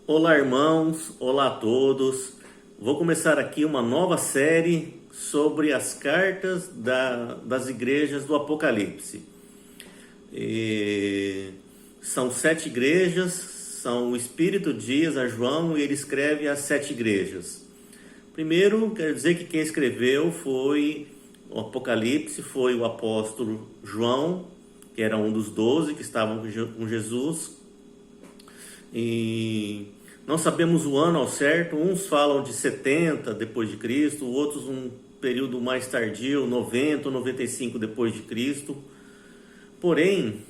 Olá, irmãos, olá a todos. Vou começar aqui uma nova série sobre as cartas das igrejas do Apocalipse. São 7 igrejas, são o Espírito diz a João e ele escreve as 7 igrejas. Primeiro, quero dizer que quem escreveu foi o Apocalipse, foi o apóstolo João, que era um dos 12 que estavam com Jesus. E não sabemos o ano ao certo, uns falam de 70 depois de Cristo, outros um período mais tardio, 90 ou 95 depois de Cristo. Porém,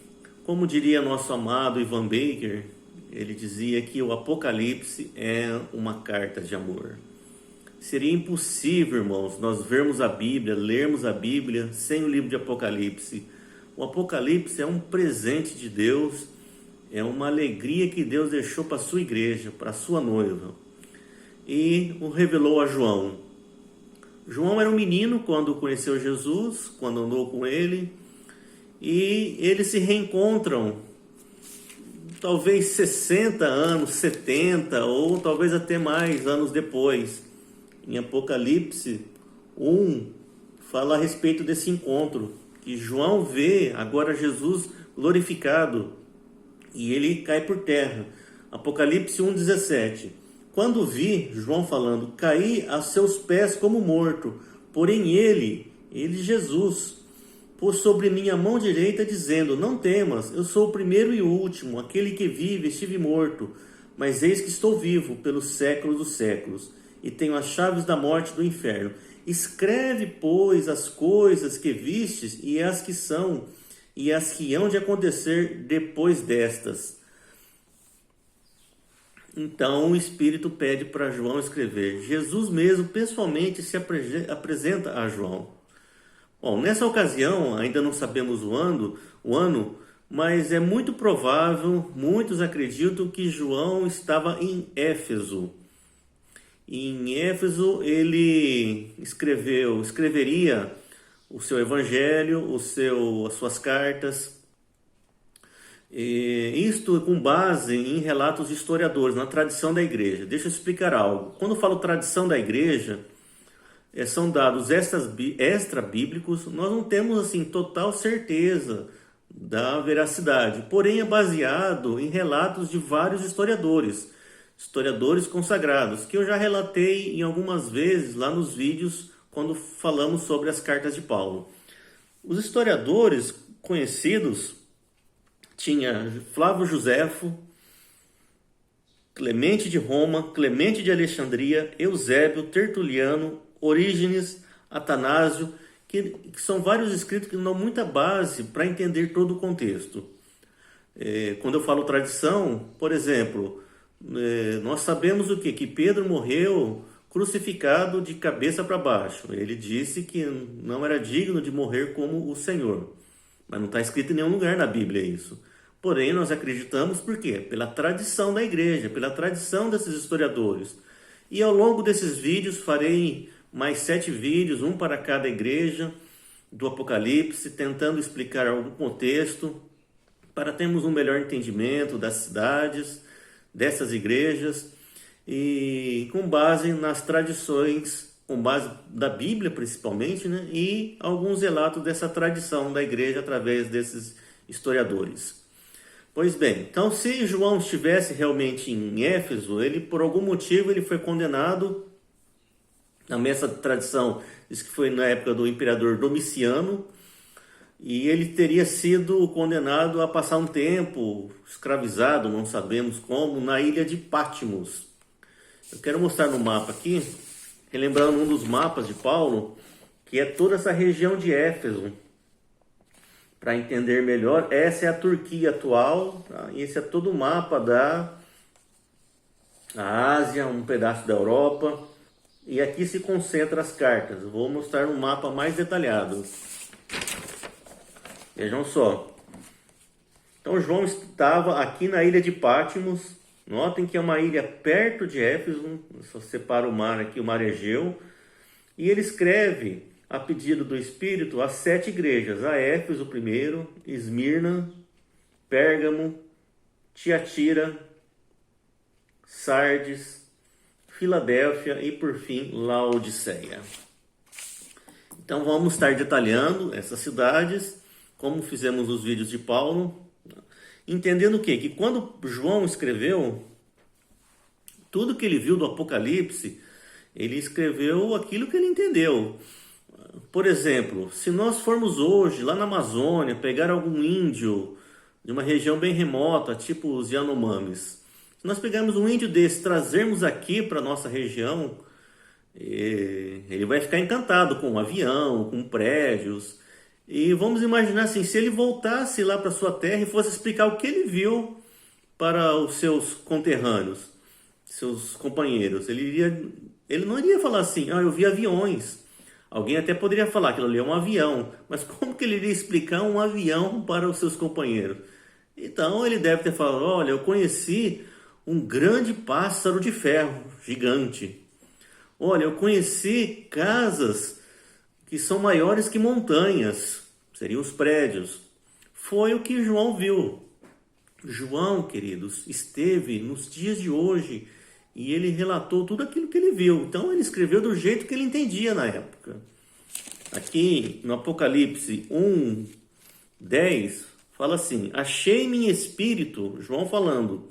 como diria nosso amado Ivan Baker, ele dizia que o Apocalipse é uma carta de amor. Seria impossível, irmãos, nós vermos a Bíblia, lermos a Bíblia sem o livro de Apocalipse. O Apocalipse é um presente de Deus, é uma alegria que Deus deixou para a sua igreja, para a sua noiva. E o revelou a João. João era um menino quando conheceu Jesus, quando andou com ele. E eles se reencontram, talvez 60 anos, 70 ou talvez até mais anos depois. Em Apocalipse 1, fala a respeito desse encontro. Que João vê agora Jesus glorificado. E ele cai por terra. Apocalipse 1,17. Quando vi, João falando, caí a seus pés como morto, porém ele, Jesus, pôs sobre minha mão direita, dizendo, não temas, eu sou o primeiro e o último, aquele que vive, estive morto, mas eis que estou vivo pelos séculos dos séculos, e tenho as chaves da morte e do inferno. Escreve, pois, as coisas que vistes, e as que são, e as que hão de acontecer depois destas. Então o Espírito pede para João escrever. Jesus mesmo pessoalmente se apresenta a João. Bom, nessa ocasião, ainda não sabemos o ano, mas é muito provável, muitos acreditam que João estava em Éfeso. Em Éfeso ele escreveria o seu evangelho, as suas cartas, isto com base em relatos de historiadores, na tradição da igreja. Deixa eu explicar algo. Quando eu falo tradição da igreja, são dados extra-bíblicos, nós não temos assim total certeza da veracidade, porém é baseado em relatos de vários historiadores consagrados, que eu já relatei em algumas vezes lá nos vídeos quando falamos sobre as cartas de Paulo. Os historiadores conhecidos tinha Flávio Joséfo, Clemente de Roma, Clemente de Alexandria, Eusébio, Tertuliano, Orígenes, Atanásio, que são vários escritos que dão muita base para entender todo o contexto. Quando eu falo tradição, por exemplo, nós sabemos o quê? Que Pedro morreu crucificado de cabeça para baixo. Ele disse que não era digno de morrer como o Senhor. Mas não está escrito em nenhum lugar na Bíblia isso. Porém, nós acreditamos por quê? Pela tradição da igreja, pela tradição desses historiadores. E ao longo desses vídeos, farei mais 7 vídeos, um para cada igreja do Apocalipse, tentando explicar algum contexto, para termos um melhor entendimento das cidades, dessas igrejas, e com base nas tradições, com base da Bíblia principalmente, né? E alguns relatos dessa tradição da igreja através desses historiadores. Pois bem, então se João estivesse realmente em Éfeso, ele por algum motivo ele foi condenado, na mesma tradição diz que foi na época do imperador Domiciano, e ele teria sido condenado a passar um tempo escravizado, não sabemos como, na ilha de Patmos. Eu quero mostrar no mapa aqui, relembrando um dos mapas de Paulo, que é toda essa região de Éfeso. Para entender melhor, essa é a Turquia atual, tá? E esse é todo o mapa da Ásia, um pedaço da Europa. E aqui se concentram as cartas. Vou mostrar um mapa mais detalhado. Vejam só. Então João estava aqui na ilha de Patmos. Notem que é uma ilha perto de Éfeso, só separa o mar aqui, o mar Egeu, e ele escreve, a pedido do Espírito, as 7 igrejas, a Éfeso primeiro, Esmirna, Pérgamo, Tiatira, Sardes, Filadélfia e, por fim, Laodiceia. Então vamos estar detalhando essas cidades, como fizemos nos vídeos de Paulo, entendendo o quê? Que quando João escreveu, tudo que ele viu do Apocalipse, ele escreveu aquilo que ele entendeu. Por exemplo, se nós formos hoje lá na Amazônia, pegar algum índio de uma região bem remota, tipo os Yanomamis, se nós pegarmos um índio desse, trazermos aqui para a nossa região, ele vai ficar encantado com um avião, com prédios. E vamos imaginar assim, se ele voltasse lá para sua terra e fosse explicar o que ele viu para os seus conterrâneos, seus companheiros, ele não iria falar assim, eu vi aviões. Alguém até poderia falar que aquilo ali é um avião, mas como que ele iria explicar um avião para os seus companheiros? Então ele deve ter falado, olha, eu conheci um grande pássaro de ferro, gigante. Olha, eu conheci casas que são maiores que montanhas, seriam os prédios. Foi o que João viu. João, queridos, esteve nos dias de hoje e ele relatou tudo aquilo que ele viu. Então ele escreveu do jeito que ele entendia na época. Aqui no Apocalipse 1:10 fala assim: achei-me em espírito, João falando,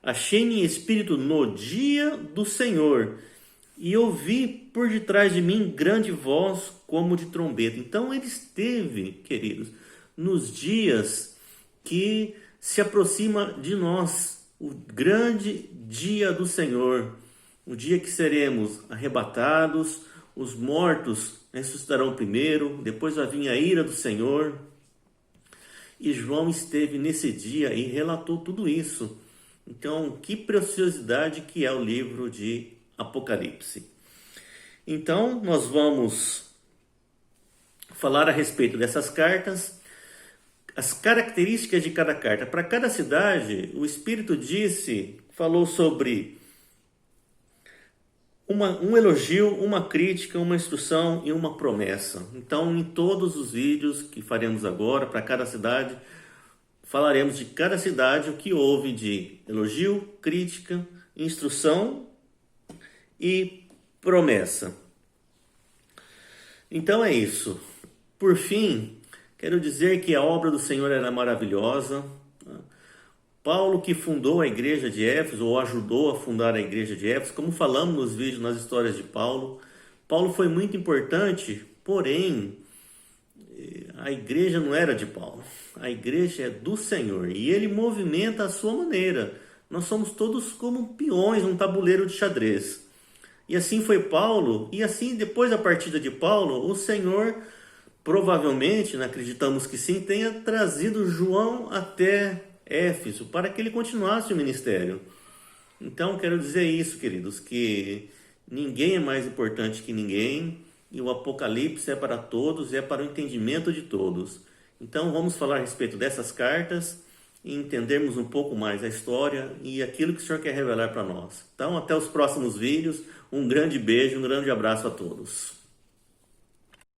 achei-me em espírito no dia do Senhor e ouvi por detrás de mim grande voz como de trombeta. Então ele esteve, queridos, nos dias que se aproxima de nós, o grande dia do Senhor, o dia que seremos arrebatados, os mortos ressuscitarão primeiro, depois vai vir a ira do Senhor. E João esteve nesse dia e relatou tudo isso. Então, que preciosidade que é o livro de Apocalipse. Então, nós vamos falar a respeito dessas cartas, as características de cada carta. Para cada cidade, o Espírito falou sobre um elogio, uma crítica, uma instrução e uma promessa. Então, em todos os vídeos que faremos agora, para cada cidade, falaremos de cada cidade, o que houve de elogio, crítica, instrução e promessa. Então é isso. Por fim, quero dizer que a obra do Senhor era maravilhosa. Paulo, que fundou a igreja de Éfeso, ou ajudou a fundar a igreja de Éfeso, como falamos nos vídeos, nas histórias de Paulo, Paulo foi muito importante, porém, a igreja não era de Paulo, a igreja é do Senhor, e ele movimenta a sua maneira. Nós somos todos como peões, um tabuleiro de xadrez. E assim foi Paulo, e assim depois da partida de Paulo, o Senhor provavelmente, acreditamos que sim, tenha trazido João até Éfeso para que ele continuasse o ministério. Então quero dizer isso, queridos, que ninguém é mais importante que ninguém e o Apocalipse é para todos, é para o entendimento de todos. Então vamos falar a respeito dessas cartas e entendermos um pouco mais a história e aquilo que o Senhor quer revelar para nós. Então até os próximos vídeos, um grande beijo, um grande abraço a todos.